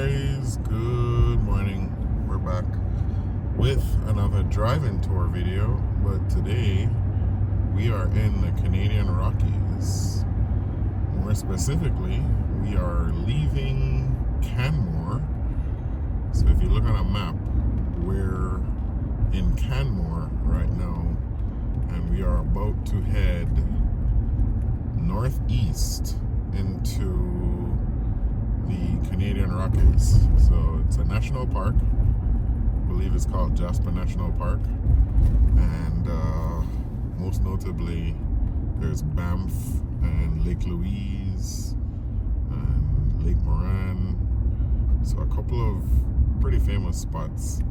guys, good morning. We're back with another drive-in tour video, but today we are in the Canadian Rockies. More specifically, we are leaving Canmore. So if you look on a map, we're in Canmore right now, and we are about to head northeast into the Canadian Rockies. So it's a national park. I believe it's called Jasper National Park. And most notably, there's Banff and Lake Louise and Lake Moran. So a couple of pretty famous spots.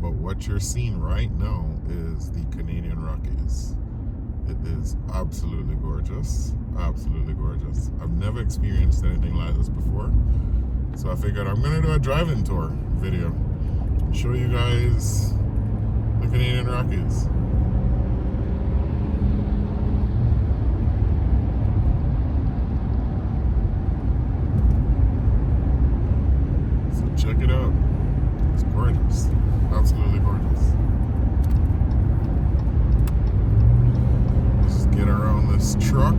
But what you're seeing right now is the Canadian Rockies. It is absolutely gorgeous. Absolutely gorgeous. I've never experienced anything like this before. So I figured I'm gonna do a drive-in tour video and show you guys the Canadian Rockies. So check it out. It's gorgeous. Absolutely gorgeous. Let's get around this truck.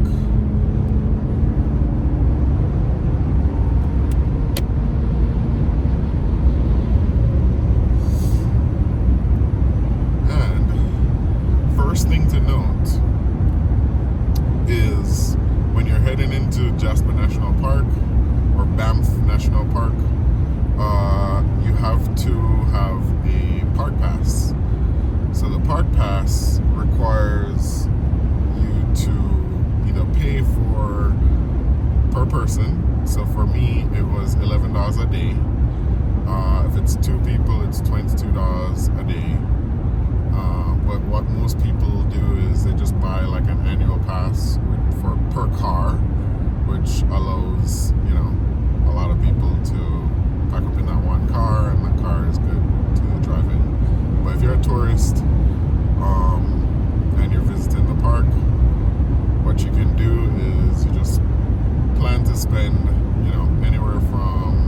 First thing to note is when you're heading into Jasper National Park or Banff National Park, you have to have a park pass. So the park pass requires you to either pay for per person. So for me, it was $11 a day. If it's two people, it's $22 a day. But what most people do is they just buy like an annual pass for per car, which allows, a lot of people to pack up in that one car, and that car is good to drive in. But if you're a tourist and you're visiting the park, what you can do is you just plan to spend, anywhere from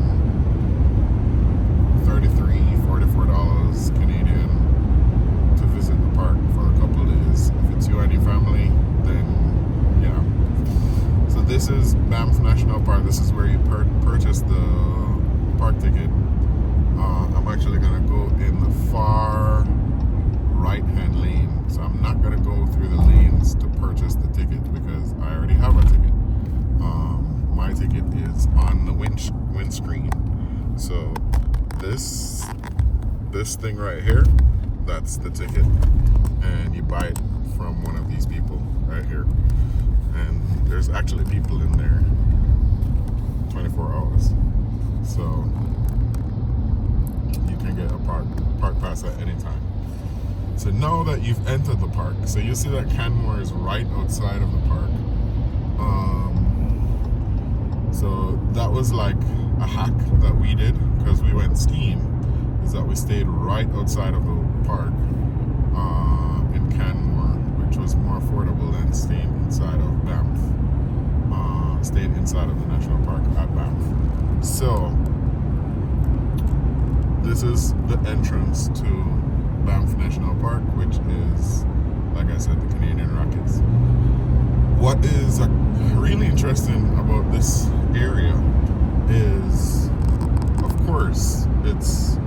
$33-$44 Canadian to visit the park for a couple of days. If it's you and your family, then so this is Banff National Park. This is where you purchase the park ticket. I'm actually gonna go in the far right hand lane, so I'm not gonna go through the lanes to purchase the ticket because I already have a ticket. My ticket is on the windscreen. So this thing right here, that's the ticket, and you buy it from one of these people right here. And there's actually people in there 24 hours, so you can get a park pass at any time. So now that you've entered the park, so you see that Canmore is right outside of the park. So that was like a hack that we did because we went skiing, is that we stayed right outside of the park in Canmore, which was more affordable than staying inside of Banff. Stayed inside of the national park at Banff. So this is the entrance to Banff National Park, which is, like I said, the Canadian Rockies. What is really interesting about this area is, of course, it's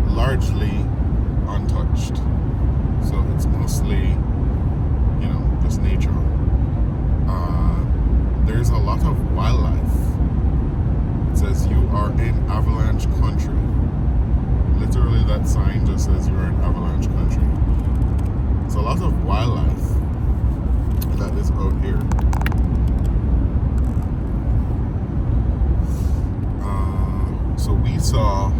largely untouched. So it's mostly, just nature. There's a lot of wildlife. It says you are in avalanche country. Literally, that sign just says you're in avalanche country. It's a lot of wildlife that is out here. So we saw,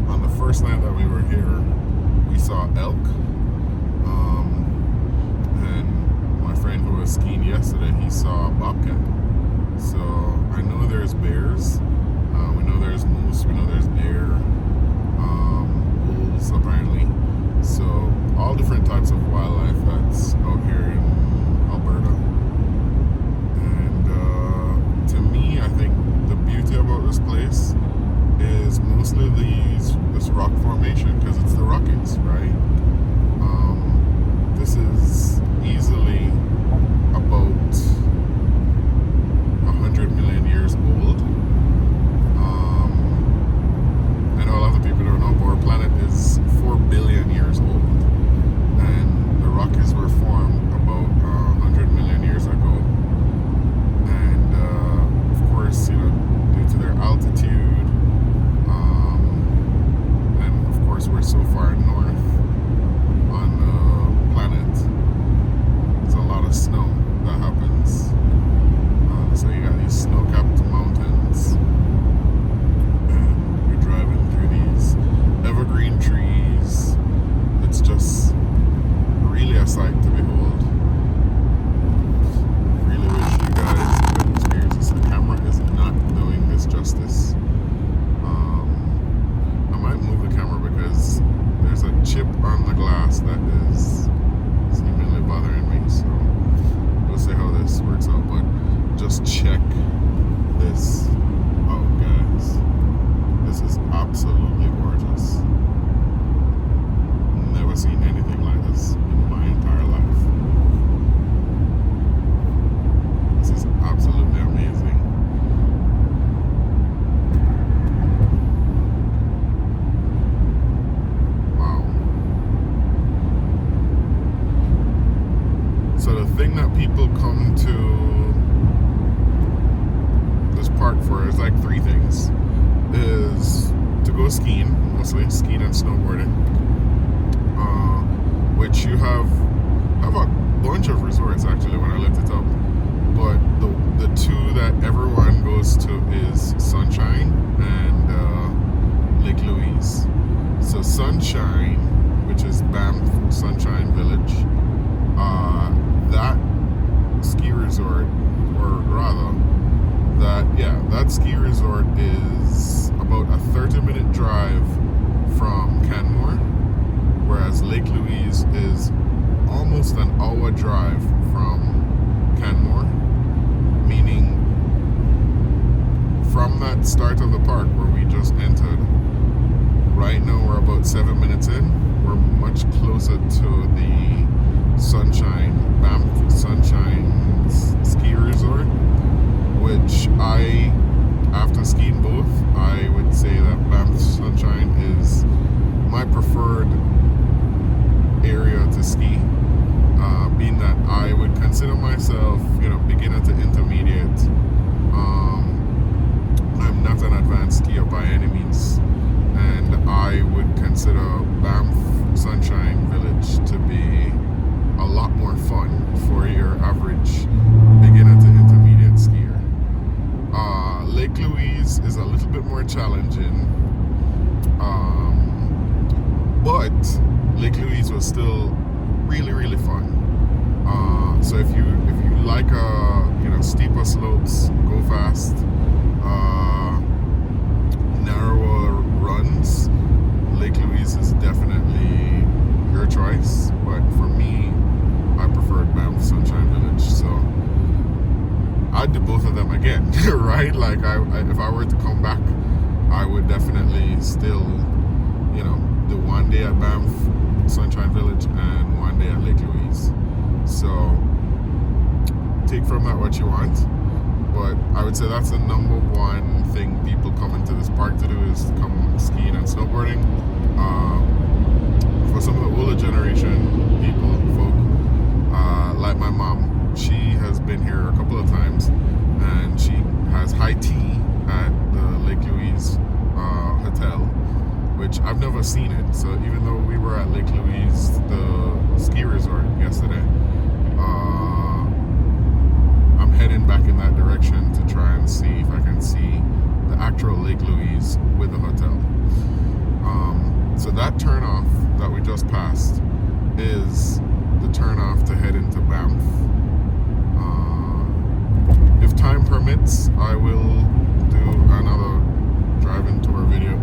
on the first night that we were here, we saw elk. And my friend who was skiing yesterday, he saw a bobcat. So I know there's bears. We know there's moose. We know there's deer. Wolves, apparently. So all different types of wildlife that's out here in Alberta. And to me, I think the beauty about this place is rock formation because it's the Rockies, right? This is easily about 100 million years old. I know a lot of people don't know, but our planet is 4 billion years old, and the Rockies were formed about 100 million years ago. And of course, due to their altitude, and of course we're so far north on the planet, there's a lot of snow that happens. So you got these snow-capped mountains, and you're driving through these evergreen trees. It's just really a sight to behold. Really wish you guys could experience this. The camera is not doing this justice. I might move the camera because there's a chip on the glass that is seemingly bothering me. So we'll see how this works out. But just check this out, guys. This is absolutely gorgeous. Never seen anything like this in my entire life. This is absolutely amazing. Wow. So the thing that people come to this park for is like three things. Is to go skiing, mostly skiing and snowboarding, which you have a bunch of resorts actually when I looked it up, but the two that everyone goes to is Sunshine and Lake Louise. So Sunshine, which is Banff Sunshine Village, that ski resort, or rather that ski resort is about a 30-minute drive from Canmore, whereas Lake Louise is almost an hour drive from Canmore, meaning from that start of the park where we just entered, right now we're about 7 minutes in, we're much closer to the Banff Sunshine ski resort, which after skiing both, I would say that Banff Sunshine is my preferred area to ski, being that I would consider myself, beginner to intermediate. I'm not an advanced skier by any means, and I would consider Banff Sunshine Village to be a lot more fun for your average beginner to intermediate skier. Lake Louise is a little bit more challenging, but Lake Louise was still really, really fun. So if you like steeper slopes, go fast, narrower runs, Lake Louise is definitely your choice. But for me, I preferred Banff Sunshine Village, so I'd do both of them again, right? Like if I were to come back, I would definitely still, do one day at Banff Sunshine Village and one day at Lake Louise. So take from that what you want, but I would say that's the number one thing people come into this park to do, is come skiing and snowboarding. For some of the older generation folk, like my mom, she has been here a couple of times, and she has high tea at the Lake Louise hotel, which I've never seen it. So even though we were at Lake Louise, the ski resort, yesterday, I'm heading back in that direction to try and see if I can see the actual Lake Louise with the hotel. So that turnoff that we just passed is the turnoff to head into Banff. If time permits, I will do another driving tour video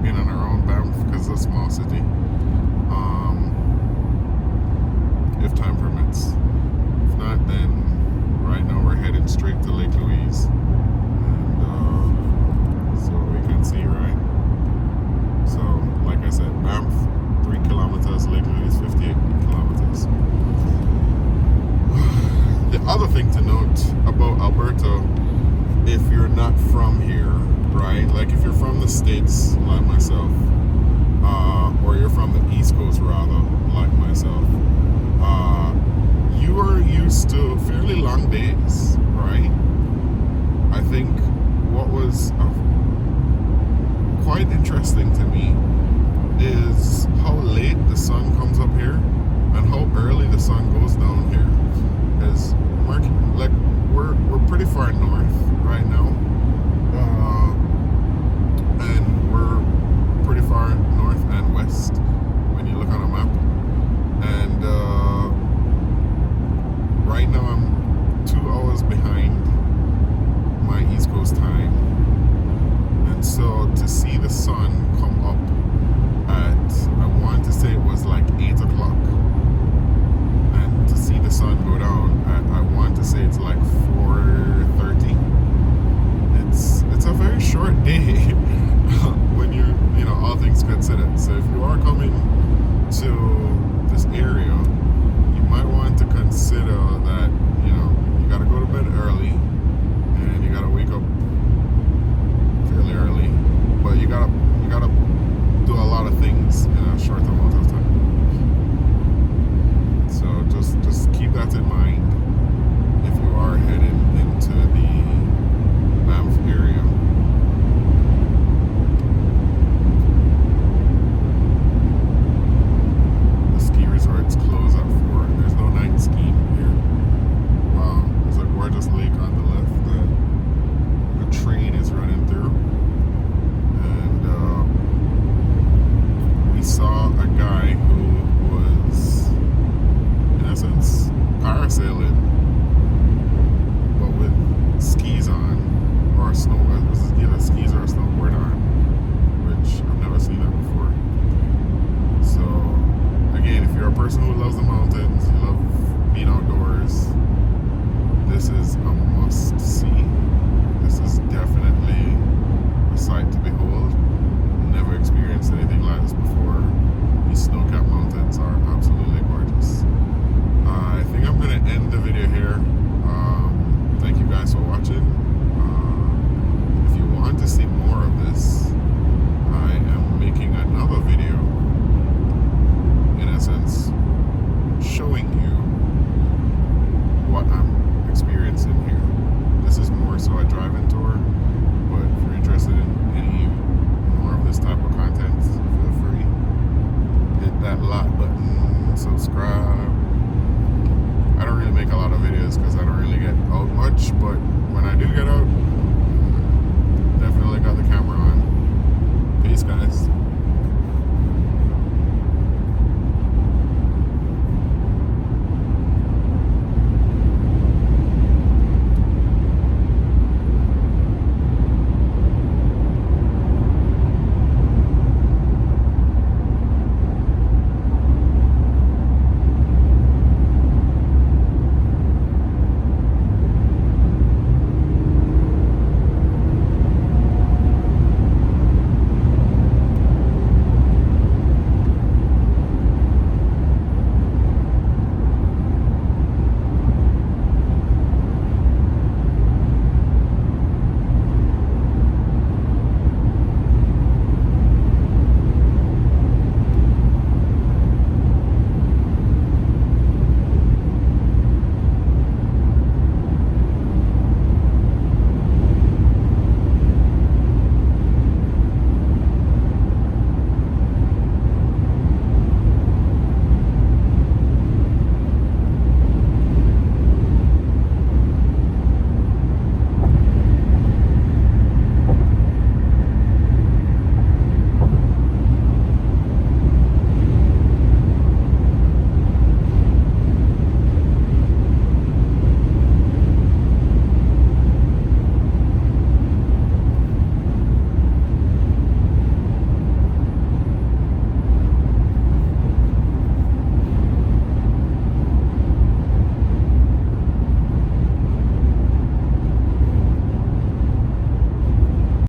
being on our own Banff, because it's a small city. If time permits. If not, then right now we're heading straight to Lake Louise, and so we can see, right? So like I said, not from here, right? Like if you're from the States, like myself, or you're from the East Coast rather, like myself, you are used to fairly long days, right? I think what was quite interesting to me is how late the sun comes up here and how early the sun goes down here. Because we're pretty far north right now, and we're pretty far north and west when you look on a map. And right now I'm 2 hours behind my East Coast time, and so to see the sun come up at, I want to say it was like 8 o'clock, and to see the sun go down at, I want to say it's like 4:30. It's a very short day when you know, all things considered. So if you are coming to